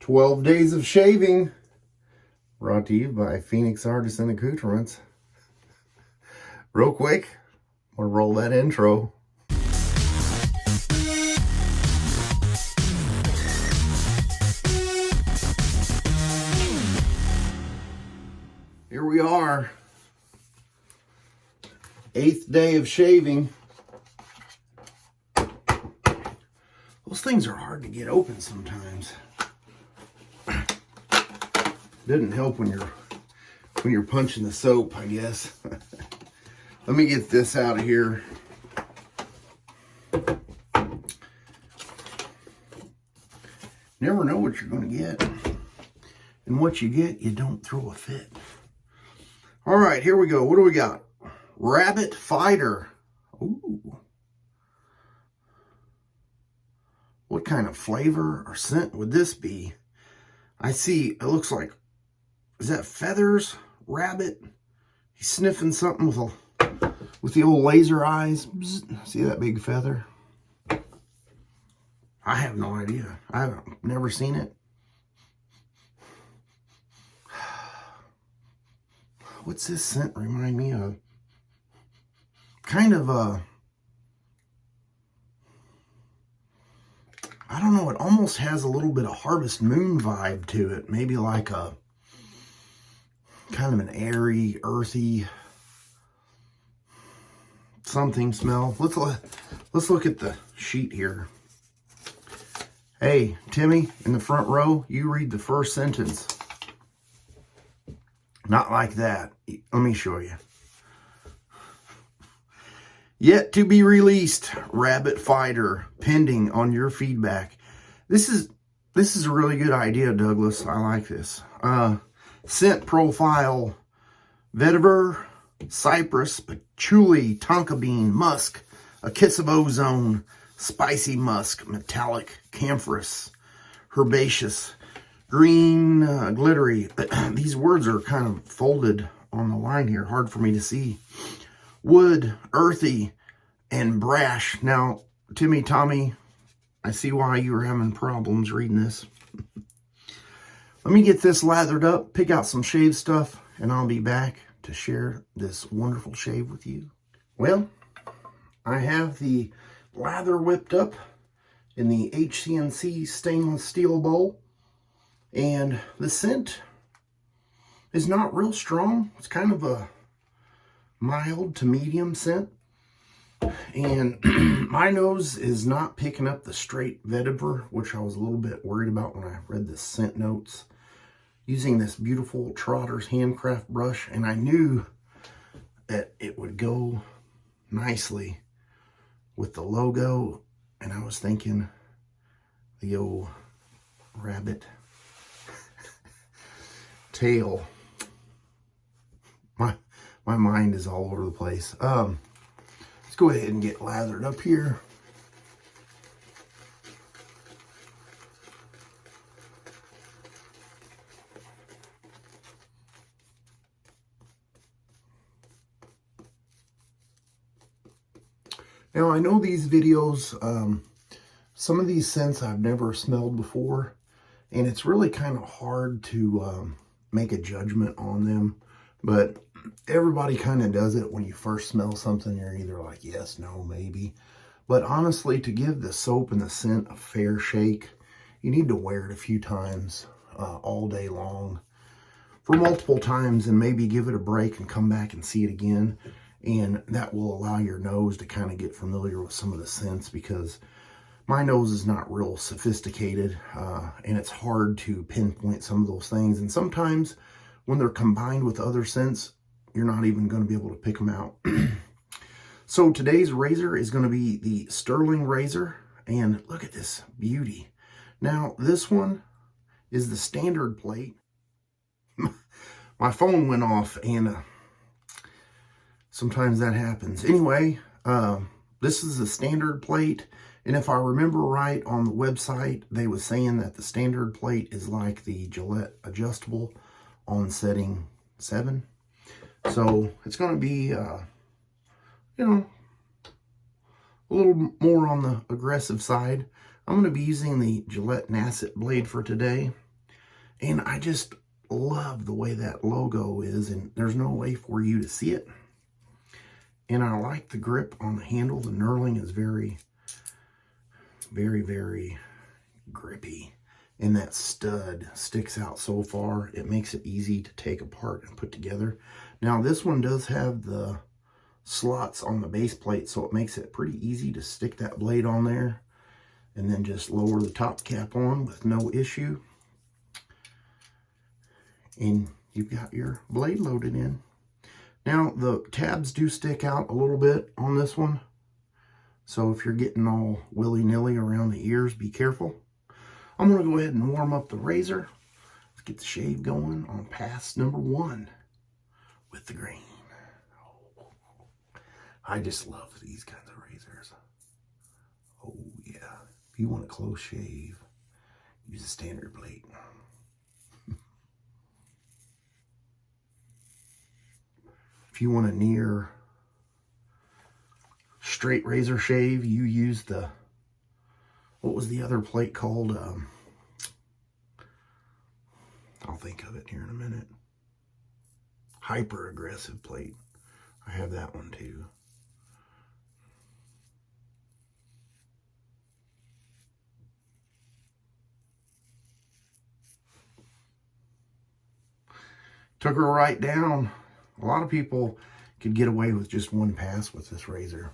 12 days of shaving, brought to you by Phoenix Artisan Accoutrements. Real quick, I'm gonna roll that intro. Here we are, 8th day of shaving. Those things are hard to get open sometimes. Doesn't help when you're punching the soap, I guess. Let me get this out of here. Never know what you're going to get. And what you get, you don't throw a fit. All right, here we go. What do we got? Rabbit Fighter. Ooh. What kind of flavor or scent would this be? I see, it looks like, is that feathers? Rabbit? He's sniffing something with the old laser eyes. Bzz. See that big feather? I have no idea. I've never seen it. What's this scent remind me of? Kind of I don't know, it almost has a little bit of Harvest Moon vibe to it. Maybe like a kind of an airy, earthy something smell. Let's look at the sheet here. Hey, Timmy, in the front row, you read the first sentence. Not like that. Let me show you. Yet to be released, Rabbit Fighter, pending on your feedback. This is a really good idea, Douglas. I like this. Scent profile: vetiver, cypress, patchouli, tonka bean, musk, a kiss of ozone, spicy musk, metallic, camphorous, herbaceous, green, glittery. These words are kind of folded on the line here, hard for me to see. Wood, earthy, and brash. Now, Timmy, Tommy, I see why you were having problems reading this. Let me get this lathered up, pick out some shave stuff, and I'll be back to share this wonderful shave with you. Well, I have the lather whipped up in the HC&C stainless steel bowl, and the scent is not real strong. It's kind of a mild to medium scent, and my nose is not picking up the straight vetiver, which I was a little bit worried about when I read the scent notes. Using this beautiful Trotter's handcraft brush, and I knew that it would go nicely with the logo, and I was thinking the old rabbit tail. My mind is all over the place. Let's go ahead and get lathered up here. Now, I know these videos, some of these scents I've never smelled before, and it's really kind of hard to make a judgment on them, but everybody kind of does it when you first smell something. You're either like, yes, no, maybe. But honestly, to give the soap and the scent a fair shake, you need to wear it a few times all day long for multiple times, and maybe give it a break and come back and see it again. And that will allow your nose to kind of get familiar with some of the scents, because my nose is not real sophisticated, and it's hard to pinpoint some of those things. And sometimes when they're combined with other scents, you're not even going to be able to pick them out. So today's razor is going to be the Stirling Razor, and look at this beauty. Now, this one is the standard plate. My phone went off, and sometimes that happens. Anyway, this is the standard plate, and if I remember right on the website, they was saying that the standard plate is like the Gillette adjustable on setting 7. So it's going to be, you know, a little more on the aggressive side. I'm going to be using the Gillette Nacet blade for today. And I just love the way that logo is, and there's no way for you to see it. And I like the grip on the handle. The knurling is very, very, very grippy. And that stud sticks out so far, it makes it easy to take apart and put together. Now this one does have the slots on the base plate, so it makes it pretty easy to stick that blade on there and then just lower the top cap on with no issue. And you've got your blade loaded in. Now the tabs do stick out a little bit on this one, so if you're getting all willy-nilly around the ears, be careful. I'm going to go ahead and warm up the razor. Let's get the shave going on pass number 1 with the grain. Oh, I just love these kinds of razors. Oh yeah. If you want a close shave, use a standard blade. If you want a near straight razor shave, you use the, what was the other plate called? I'll think of it here in a minute. Hyper aggressive plate. I have that one too. Took her right down. A lot of people could get away with just one pass with this razor.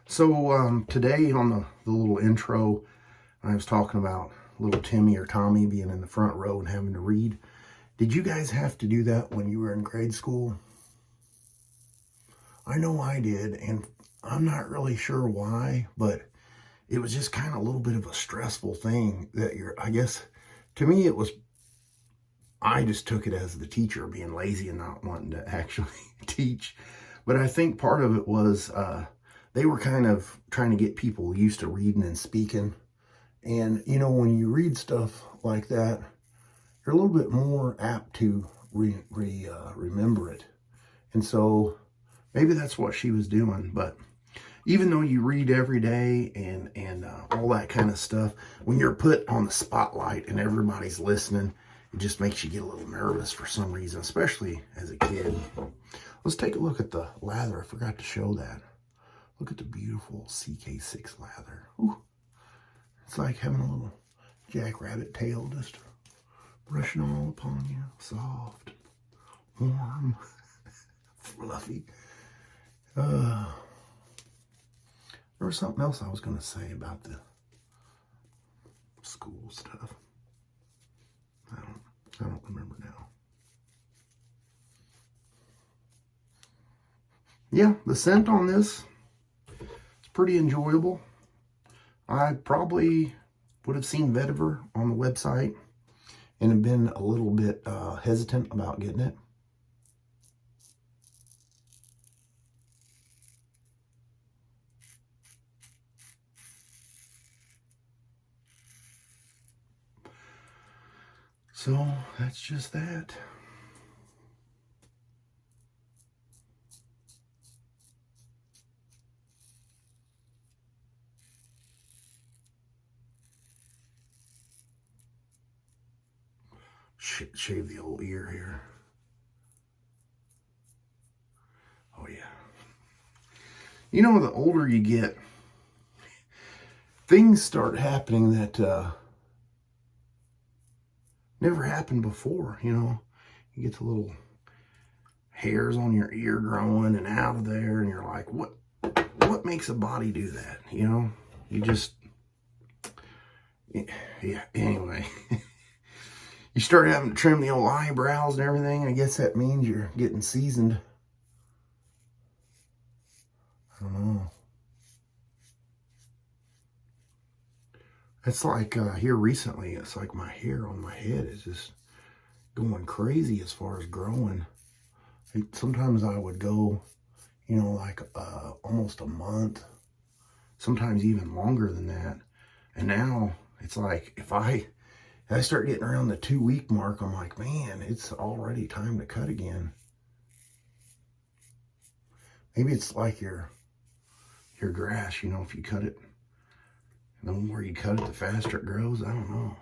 So today on the little intro, I was talking about little Timmy or Tommy being in the front row and having to read. Did you guys have to do that when you were in grade school? I know I did, and I'm not really sure why, but it was just kind of a little bit of a stressful thing that I guess, to me it was, I just took it as the teacher being lazy and not wanting to actually teach. But I think part of it was they were kind of trying to get people used to reading and speaking. And, you know, when you read stuff like that, you're a little bit more apt to remember it. And so maybe that's what she was doing. But even though you read every day and all that kind of stuff, when you're put on the spotlight and everybody's listening, it just makes you get a little nervous for some reason, especially as a kid. Let's take a look at the lather. I forgot to show that. Look at the beautiful CK6 lather. Ooh. It's like having a little jackrabbit tail just brushing all upon you. Soft, warm, fluffy. There was something else I was going to say about the school stuff. I don't remember now. Yeah, the scent on this is pretty enjoyable. I probably would have seen vetiver on the website and have been a little bit hesitant about getting it. So that's just that. Shave the old ear here. Oh yeah. You know, the older you get, things start happening that never happened before. You know, you get the little hairs on your ear growing and out of there, and you're like, what makes a body do that? You know, you just, yeah, anyway. You start having to trim the old eyebrows and everything. I guess that means you're getting seasoned. I don't know. It's like here recently, it's like my hair on my head is just going crazy as far as growing. Sometimes I would go, you know, like almost a month, sometimes even longer than that. And now it's like if I start getting around the 2-week mark, I'm like, man, it's already time to cut again. Maybe it's like your grass, you know, if you cut it, the more you cut it, the faster it grows. I don't know.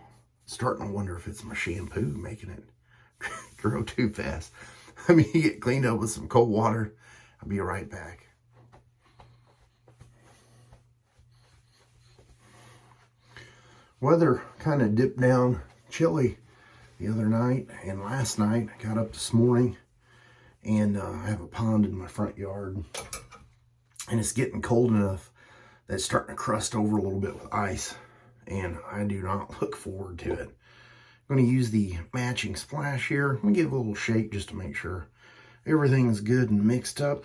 Starting to wonder if it's my shampoo making it grow too fast. Let me get cleaned up with some cold water. I'll be right back. Weather kind of dipped down chilly the other night and last night. I got up this morning and I have a pond in my front yard and it's getting cold enough that it's starting to crust over a little bit with ice, and I do not look forward to it. I'm going to use the Matching Splash here. I'm going to give it a little shake just to make sure everything is good and mixed up.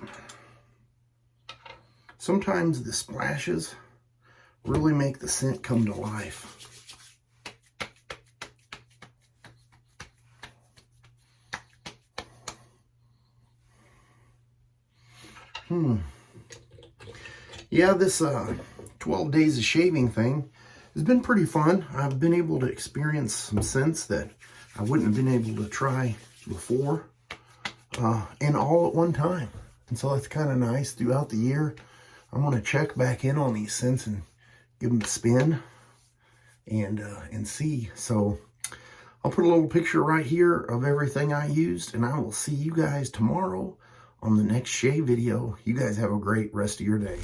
Sometimes the splashes really make the scent come to life. Yeah, this 12 days of shaving thing has been pretty fun. I've been able to experience some scents that I wouldn't have been able to try before, and all at one time. And so that's kind of nice. Throughout the year, I'm going to check back in on these scents and give them a spin and see. So I'll put a little picture right here of everything I used, and I will see you guys tomorrow on the next shave video. You guys have a great rest of your day.